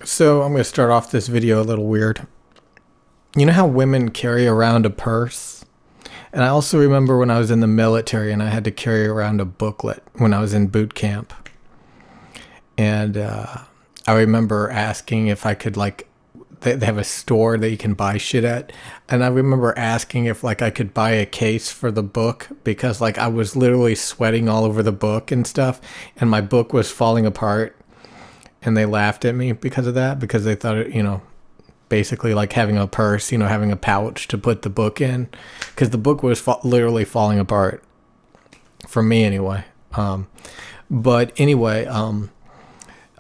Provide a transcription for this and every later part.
So I'm going to start off this video a little weird. You know how women carry around a purse? And I also remember when I was in the military and I had to carry around a booklet when I was in boot camp. And I remember asking if I could, like, they have a store that you can buy shit at. And I remember asking if, like, I could buy a case for the book because, like, I was literally sweating all over the book and stuff. And my book was falling apart. And they laughed at me because of that, because they thought it, basically like having a purse, having a pouch to put the book in, because the book was literally falling apart for me anyway. But anyway,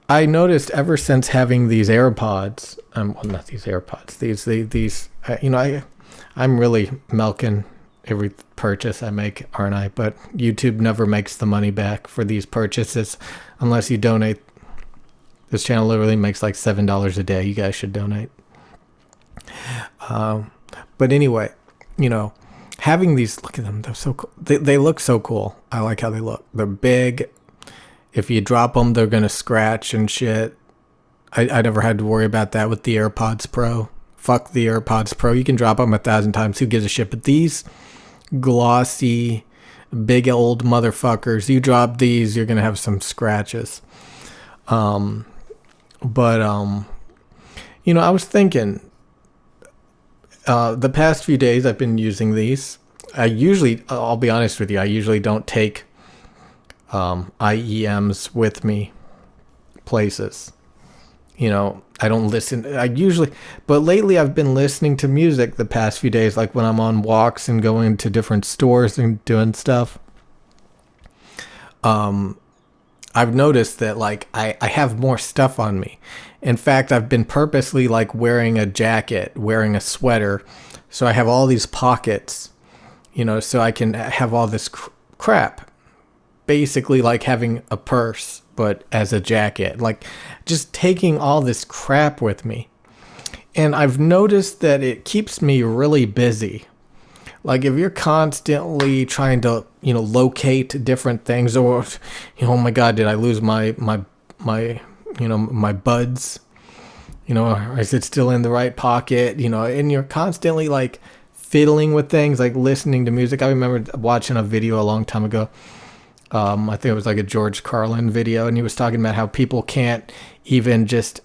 I noticed ever since having these AirPods, well, not these AirPods, these, I'm really milking every purchase I make, aren't I? But YouTube never makes the money back for these purchases unless you donate. This channel literally makes like $7 a day. You guys should donate. But anyway, having these, look at them. They're so cool. They look so cool. I like how they look. They're big. If you drop them, they're going to scratch and shit. I never had to worry about that with the AirPods Pro. Fuck the AirPods Pro. You can drop them 1,000 times. Who gives a shit? But these glossy, big old motherfuckers, you drop these, you're going to have some scratches. But I was thinking, the past few days I've been using these. I'll be honest with you, I usually don't take IEMs with me places. I don't listen. But lately I've been listening to music the past few days, like when I'm on walks and going to different stores and doing stuff. I've noticed that, like, I have more stuff on me. In fact, I've been purposely, like, wearing a jacket, wearing a sweater. So I have all these pockets, so I can have all this crap. Basically like having a purse, but as a jacket. Like, just taking all this crap with me. And I've noticed that it keeps me really busy. Like, if you're constantly trying to, locate different things, or, oh my God, did I lose my buds? Is it still in the right pocket? And you're constantly like fiddling with things, like listening to music. I remember watching a video a long time ago. I think it was like a George Carlin video, and he was talking about how people can't even just,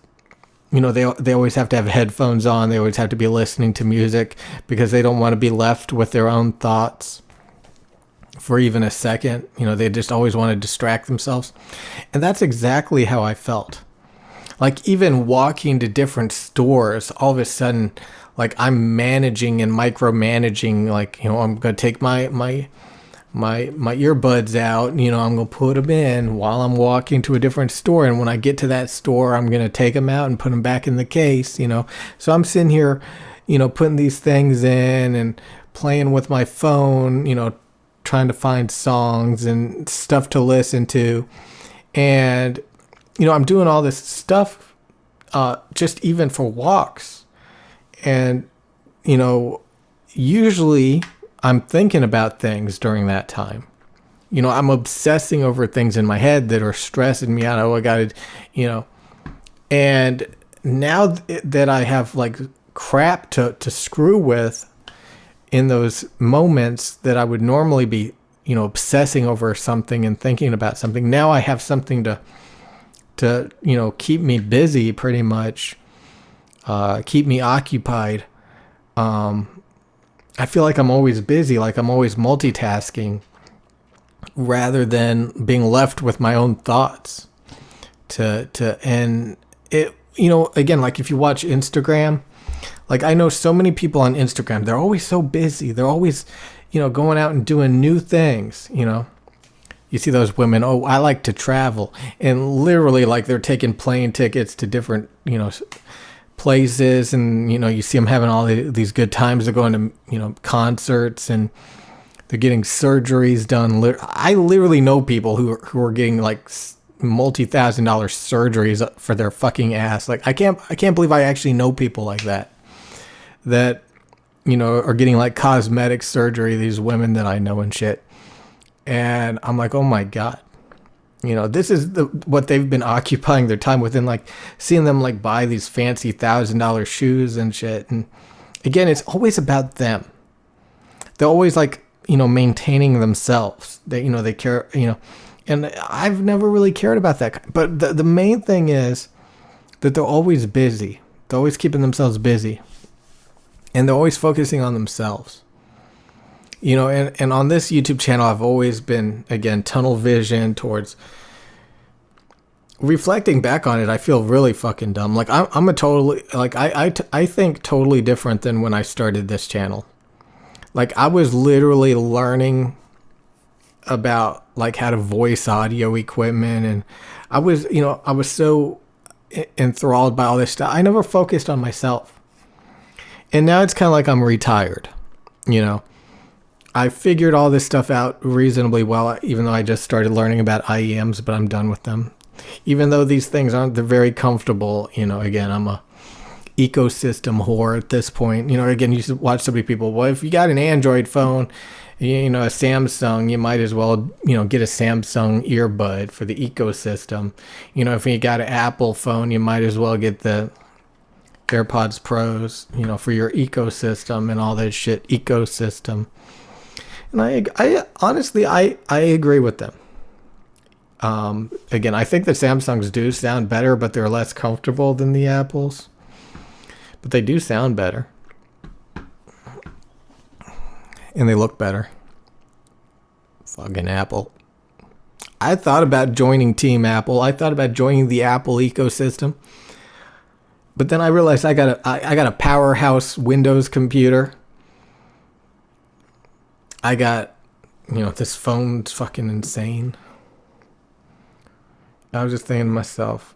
they always have to have headphones on. They always have to be listening to music because they don't want to be left with their own thoughts for even a second. They just always want to distract themselves. And that's exactly how I felt. Like, even walking to different stores, all of a sudden, like, I'm managing and micromanaging, like, I'm going to take my earbuds out, I'm going to put them in while I'm walking to a different store. And when I get to that store, I'm going to take them out and put them back in the case, So I'm sitting here, putting these things in and playing with my phone, trying to find songs and stuff to listen to. And, I'm doing all this stuff, just even for walks. And, usually I'm thinking about things during that time. I'm obsessing over things in my head that are stressing me out. Oh, I got to, and now that I have like crap to screw with in those moments that I would normally be, obsessing over something and thinking about something. Now I have something to keep me busy, pretty much, keep me occupied. I feel like I'm always busy, like I'm always multitasking, rather than being left with my own thoughts. And it, again, like if you watch Instagram, like I know so many people on Instagram, they're always so busy. They're always, going out and doing new things, You see those women, oh, I like to travel. And literally, like, they're taking plane tickets to different, places, and you see them having all these good times. They're going to concerts, and they're getting surgeries done. I literally know people who are getting like multi-$1,000 surgeries for their fucking ass. Like, I can't believe I actually know people like that are getting like cosmetic surgery. These women that I know and shit, and I'm like, oh my God. You know, this is what they've been occupying their time with, and like seeing them like buy these fancy $1,000 shoes and shit. And again, it's always about them. They're always like, you know, maintaining themselves. They, you know, they care, you know, and I've never really cared about that. But the main thing is that they're always busy. They're always keeping themselves busy, and they're always focusing on themselves. You know, and on this YouTube channel, I've always been, again, tunnel vision towards reflecting back on it. I feel really fucking dumb. Like I'm a totally, like I think totally different than when I started this channel. Like I was literally learning about like how to voice audio equipment, and I was, you know, I was so enthralled by all this stuff. I never focused on myself. And now it's kind of like I'm retired, you know. I figured all this stuff out reasonably well, even though I just started learning about IEMs, but I'm done with them. Even though these things aren't, they're very comfortable. You know, again, I'm a ecosystem whore at this point. You know, again, you watch so many people, well, if you got an Android phone, you know, a Samsung, you might as well, you know, get a Samsung earbud for the ecosystem. You know, if you got an Apple phone, you might as well get the AirPods Pros, you know, for your ecosystem and all that shit, ecosystem. And I honestly, I agree with them. Again, I think the Samsungs do sound better, but they're less comfortable than the Apples. But they do sound better. And they look better. Fucking Apple. I thought about joining Team Apple. I thought about joining the Apple ecosystem. But then I realized I got a powerhouse Windows computer. I got, you know, this phone's fucking insane. I was just thinking to myself,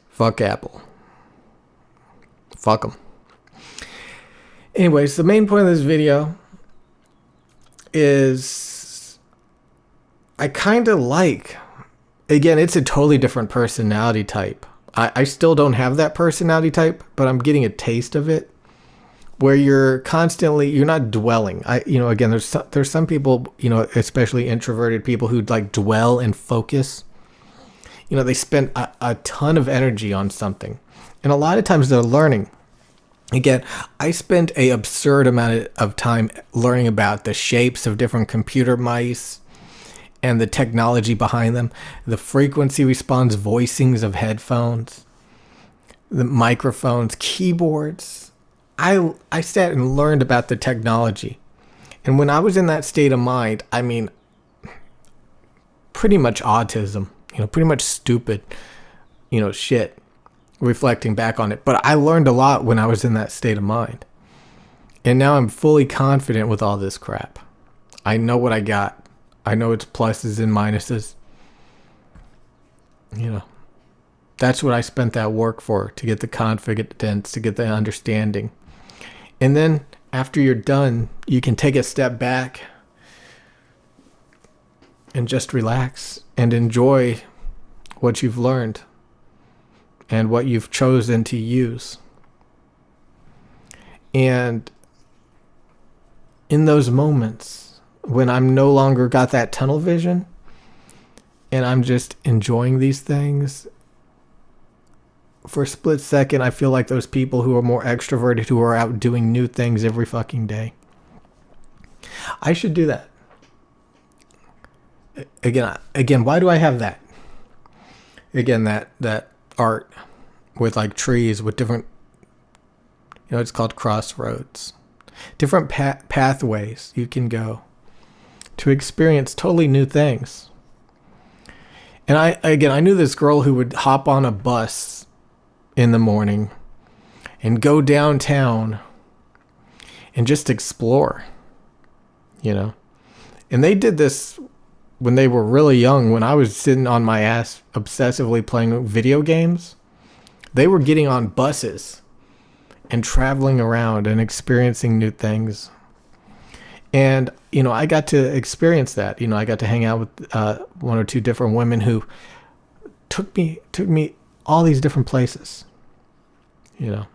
fuck Apple. Fuck them. Anyways, the main point of this video is I kind of like, again, it's a totally different personality type. I still don't have that personality type, but I'm getting a taste of it. Where you're constantly, you're not dwelling. You know, again, there's some people, you know, especially introverted people who like dwell and focus. You know, they spend a ton of energy on something. And a lot of times they're learning. Again, I spent an absurd amount of time learning about the shapes of different computer mice and the technology behind them, the frequency response voicings of headphones, the microphones, keyboards. I sat and learned about the technology. And when I was in that state of mind, I mean, pretty much autism, you know, pretty much stupid, you know, shit, reflecting back on it. But I learned a lot when I was in that state of mind. And now I'm fully confident with all this crap. I know what I got. I know its pluses and minuses. You know, that's what I spent that work for, to get the confidence, to get the understanding. And then after you're done, you can take a step back and just relax and enjoy what you've learned and what you've chosen to use. And in those moments when I'm no longer got that tunnel vision and I'm just enjoying these things, for a split second, I feel like those people who are more extroverted, who are out doing new things every fucking day. I should do that. Again, why do I have that? Again, that art with like trees with different, you know, it's called crossroads. Different pathways you can go to experience totally new things. And I knew this girl who would hop on a bus in the morning and go downtown and just explore, you know. And they did this when they were really young, when I was sitting on my ass obsessively playing video games. They were getting on buses and traveling around and experiencing new things. And, you know, I got to experience that. You know, I got to hang out with one or two different women who took me all these different places. You know,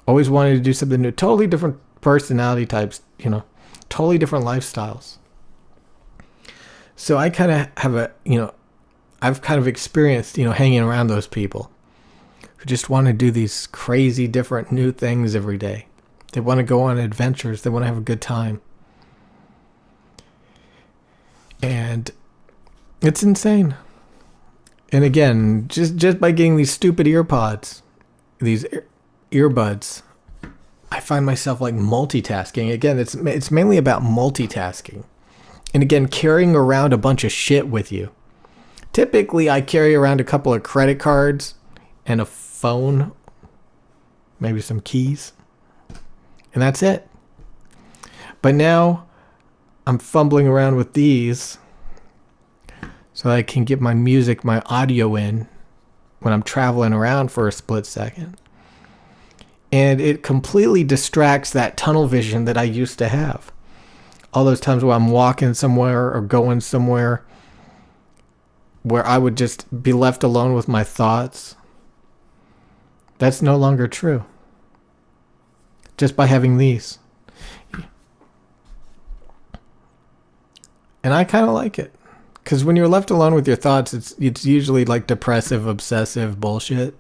always wanted to do something new, totally different personality types, you know, totally different lifestyles. So I kind of have I've kind of experienced, hanging around those people who just want to do these crazy different new things every day. They want to go on adventures. They want to have a good time. And it's insane. And again, just by getting these stupid these earbuds, I find myself like multitasking. Again, it's mainly about multitasking. And again, carrying around a bunch of shit with you. Typically, I carry around a couple of credit cards and a phone, maybe some keys, and that's it. But now I'm fumbling around with these so I can get my music, my audio in when I'm traveling around for a split second. And it completely distracts that tunnel vision that I used to have. All those times where I'm walking somewhere or going somewhere where I would just be left alone with my thoughts. That's no longer true. Just by having these. And I kind of like it. Because when you're left alone with your thoughts, it's usually like depressive, obsessive bullshit.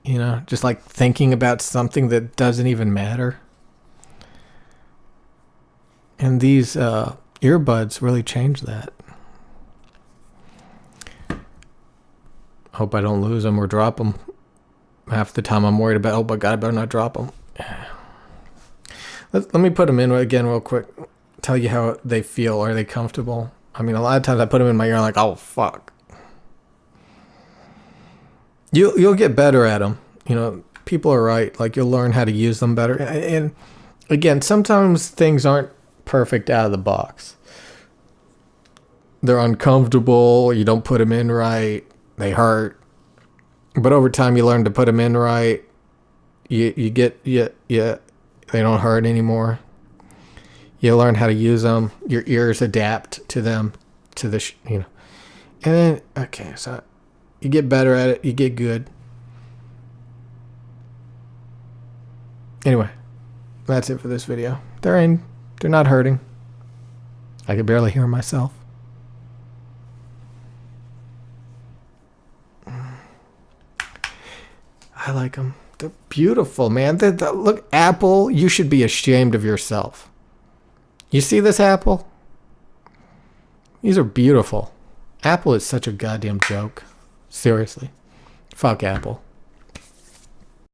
Just like thinking about something that doesn't even matter. And these earbuds really change that. Hope I don't lose them or drop them. Half the time I'm worried about, oh my God, I better not drop them. Let me put them in again real quick. Tell you how they feel. Are they comfortable? I mean, a lot of times I put them in my ear and I'm like, oh, fuck. You'll get better at them. People are right. Like, you'll learn how to use them better. And again, sometimes things aren't perfect out of the box. They're uncomfortable. You don't put them in right. They hurt. But over time, you learn to put them in right. You get, they don't hurt anymore. You learn how to use them. Your ears adapt to them, And then, okay, so you get better at it. You get good. Anyway, that's it for this video. They're not hurting. I can barely hear myself. I like them. They're beautiful, man. Look, Apple, you should be ashamed of yourself. You see this, Apple? These are beautiful. Apple is such a goddamn joke. Seriously. Fuck Apple.